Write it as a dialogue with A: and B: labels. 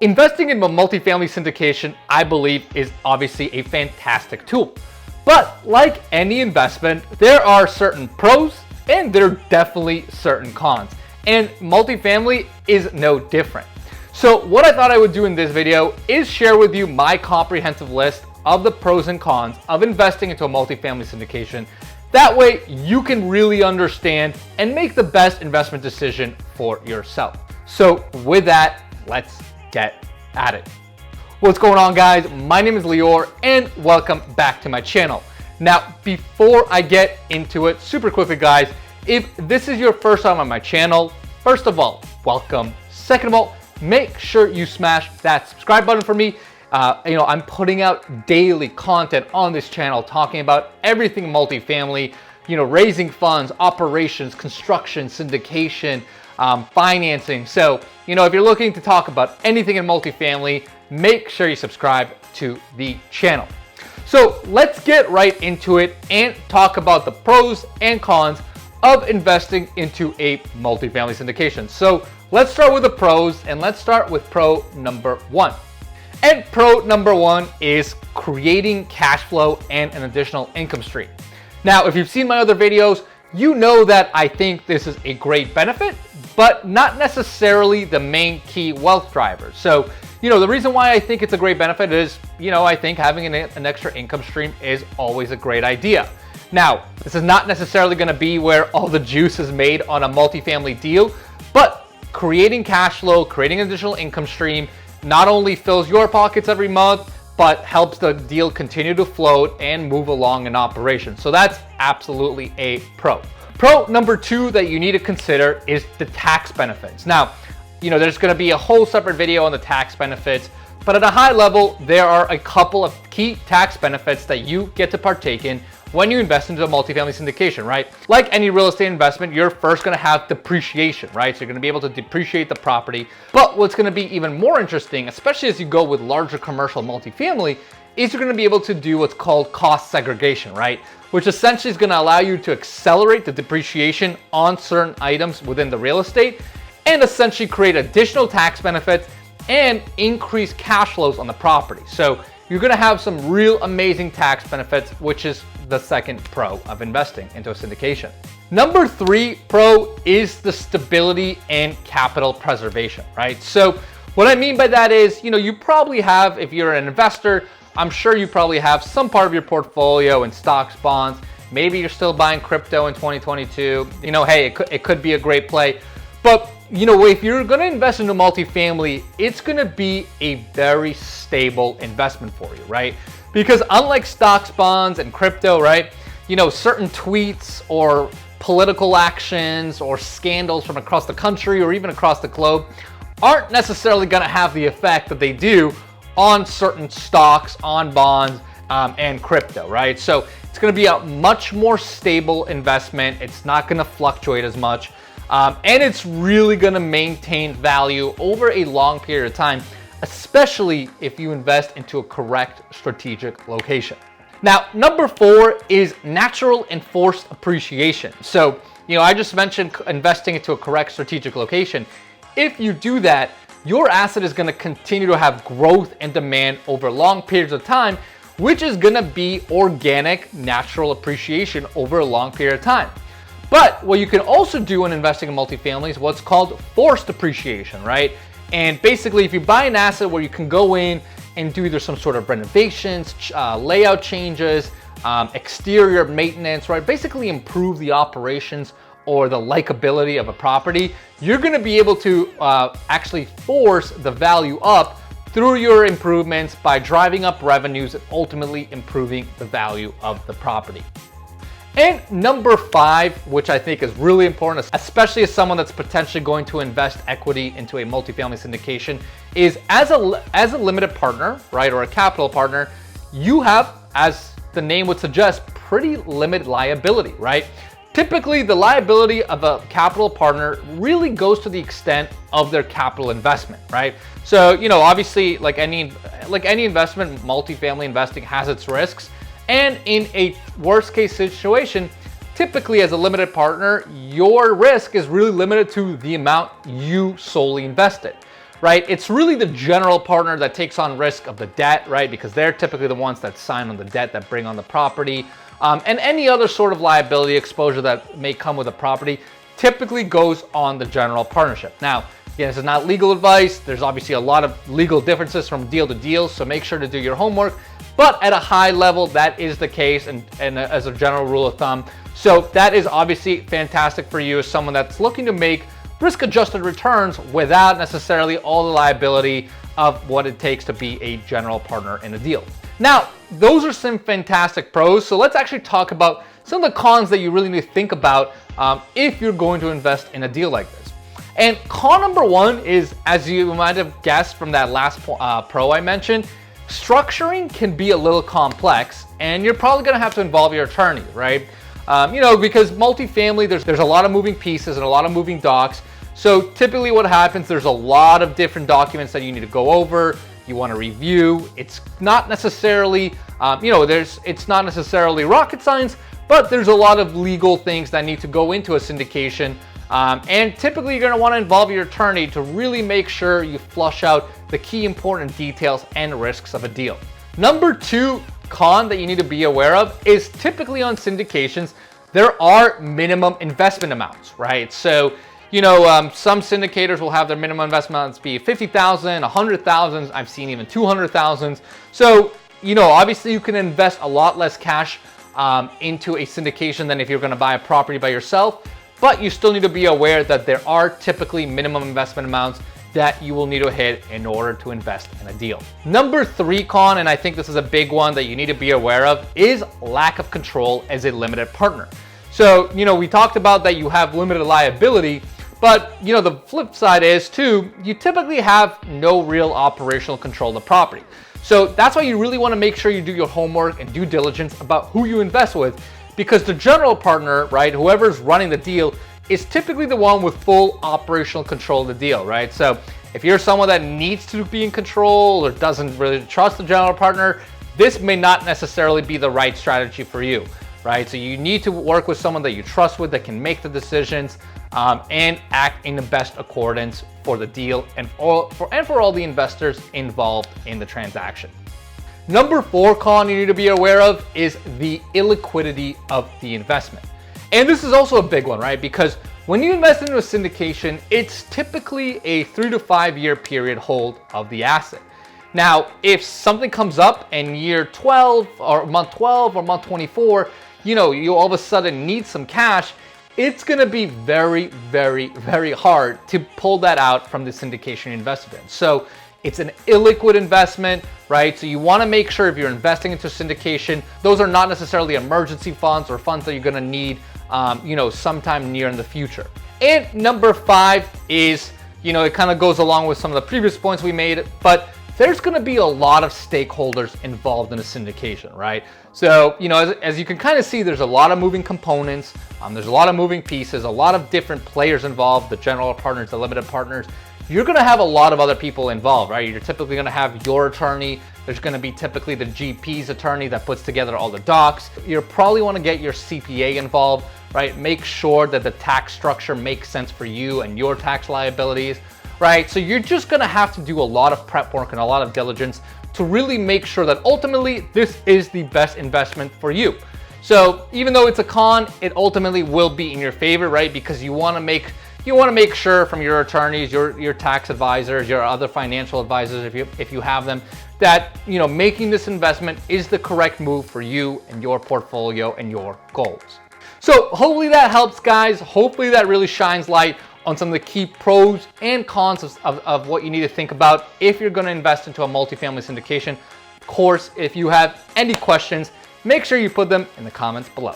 A: Investing in a multifamily syndication, I believe, is obviously a fantastic tool. But like any investment, there are certain pros and there are definitely certain cons. And multifamily is no different. So what I thought I would do in this video is share with you my comprehensive list of the pros and cons of investing into a multifamily syndication. That way you can really understand and make the best investment decision for yourself. So with that, let's get at it. What's going on, guys? My name is Lior and welcome back to my channel. Now, before I get into it, super quickly, guys, if this is your first time on my channel, first of all, welcome. Second of all, make sure you smash that subscribe button for me. I'm putting out daily content on this channel talking about everything multifamily, raising funds, operations, construction, syndication, financing. So, if you're looking to talk about anything in multifamily, make sure you subscribe to the channel. So let's get right into it and talk about the pros and cons of investing into a multifamily syndication. So let's start with the pros, and let's start with pro number one. And pro number one is creating cash flow and an additional income stream. Now, if you've seen my other videos, you know that I think this is a great benefit, but not necessarily the main key wealth driver. So, the reason why I think it's a great benefit is, I think having an extra income stream is always a great idea. Now, this is not necessarily going to be where all the juice is made on a multifamily deal, but creating cash flow, creating an additional income stream, not only fills your pockets every month, but helps the deal continue to float and move along in operation. So that's absolutely a pro. Pro number two that you need to consider is the tax benefits. Now, there's going to be a whole separate video on the tax benefits, but at a high level, there are a couple of key tax benefits that you get to partake in when you invest into a multifamily syndication, right? Like any real estate investment, you're first going to have depreciation, right? So you're going to be able to depreciate the property. But what's going to be even more interesting, especially as you go with larger commercial multifamily, is you're going to be able to do what's called cost segregation, right? Which essentially is going to allow you to accelerate the depreciation on certain items within the real estate and essentially create additional tax benefits and increase cash flows on the property. So you're going to have some real amazing tax benefits, which is the second pro of investing into a syndication. Number three pro is the stability and capital preservation, right? So what I mean by that is, you probably have, if you're an investor, I'm sure you probably have some part of your portfolio in stocks, bonds. Maybe you're still buying crypto in 2022. Hey, it could be a great play. But, if you're going to invest into multifamily, it's going to be a very stable investment for you, right? Because unlike stocks, bonds, and crypto, right, certain tweets or political actions or scandals from across the country or even across the globe aren't necessarily going to have the effect that they do on certain stocks, on bonds, and crypto, right? So it's going to be a much more stable investment. It's not going to fluctuate as much. And it's really going to maintain value over a long period of time, especially if you invest into a correct strategic location. Now, number four is natural and forced appreciation. So, I just mentioned investing into a correct strategic location. If you do that, your asset is going to continue to have growth and demand over long periods of time, which is going to be organic, natural appreciation over a long period of time. But what you can also do when investing in multifamily is what's called forced appreciation, right? And basically, if you buy an asset where you can go in and do either some sort of renovations, layout changes, exterior maintenance, right? Basically improve the operations or the likability of a property, you're going to be able to actually force the value up through your improvements by driving up revenues and ultimately improving the value of the property. And number five, which I think is really important, especially as someone that's potentially going to invest equity into a multifamily syndication, is as a limited partner, right, or a capital partner, you have, as the name would suggest, pretty limited liability, right? Typically, the liability of a capital partner really goes to the extent of their capital investment, right? So, obviously, like any investment, multifamily investing has its risks. And in a worst case situation, typically as a limited partner, your risk is really limited to the amount you solely invested. right? It's really the general partner that takes on risk of the debt, right? Because they're typically the ones that sign on the debt that bring on the property. And any other sort of liability exposure that may come with a property typically goes on the general partnership. Now, again, this is not legal advice. There's obviously a lot of legal differences from deal to deal, so make sure to do your homework. But at a high level, that is the case, and as a general rule of thumb. So that is obviously fantastic for you as someone that's looking to make risk-adjusted returns without necessarily all the liability of what it takes to be a general partner in a deal. Now, those are some fantastic pros. So let's actually talk about some of the cons that you really need to think about if you're going to invest in a deal like this. And con number one is, as you might have guessed from that last pro I mentioned, structuring can be a little complex, and you're probably going to have to involve your attorney, right? Because multifamily, there's a lot of moving pieces and a lot of moving docs. So typically what happens, there's a lot of different documents that you need to go over, you want to review. It's not necessarily, it's not necessarily rocket science, but there's a lot of legal things that need to go into a syndication. And typically you're going to want to involve your attorney to really make sure you flush out the key important details and risks of a deal. Number two con that you need to be aware of is typically on syndications, there are minimum investment amounts, right? So, some syndicators will have their minimum investment amounts be 50,000, 100,000. I've seen even 200,000. So, obviously you can invest a lot less cash into a syndication than if you're going to buy a property by yourself. But you still need to be aware that there are typically minimum investment amounts that you will need to hit in order to invest in a deal. Number three con, and I think this is a big one that you need to be aware of, is lack of control as a limited partner. So, we talked about that you have limited liability, but the flip side is too, you typically have no real operational control of the property. So that's why you really want to make sure you do your homework and due diligence about who you invest with, because the general partner, right, whoever's running the deal, is typically the one with full operational control of the deal, right? So if you're someone that needs to be in control or doesn't really trust the general partner, this may not necessarily be the right strategy for you, right? So you need to work with someone that you trust with, that can make the decisions and act in the best accordance for the deal and for all the investors involved in the transaction. Number four con you need to be aware of is the illiquidity of the investment. And this is also a big one, right? Because when you invest into a syndication, it's typically a 3 to 5 year period hold of the asset. Now, if something comes up in year 12 or month 12 or month 24, you all of a sudden need some cash, it's going to be very, very, very hard to pull that out from the syndication you invested in. So it's an illiquid investment, right? So you want to make sure if you're investing into syndication, those are not necessarily emergency funds or funds that you're going to need, sometime near in the future. And number five is, it kind of goes along with some of the previous points we made, but there's going to be a lot of stakeholders involved in a syndication, right? So, as you can kind of see, there's a lot of moving components. There's a lot of moving pieces, a lot of different players involved, the general partners, the limited partners. You're going to have a lot of other people involved, right? You're typically going to have your attorney. There's going to be typically the GP's attorney that puts together all the docs. You probably want to get your CPA involved, right? Make sure that the tax structure makes sense for you and your tax liabilities, right? So you're just going to have to do a lot of prep work and a lot of diligence to really make sure that ultimately this is the best investment for you. So even though it's a con, it ultimately will be in your favor, right? Because you want to make sure from your attorneys, your tax advisors, your other financial advisors, if you have them, that making this investment is the correct move for you and your portfolio and your goals. So hopefully that helps, guys. Hopefully that really shines light on some of the key pros and cons of what you need to think about if you're going to invest into a multifamily syndication. Of course, if you have any questions, make sure you put them in the comments below.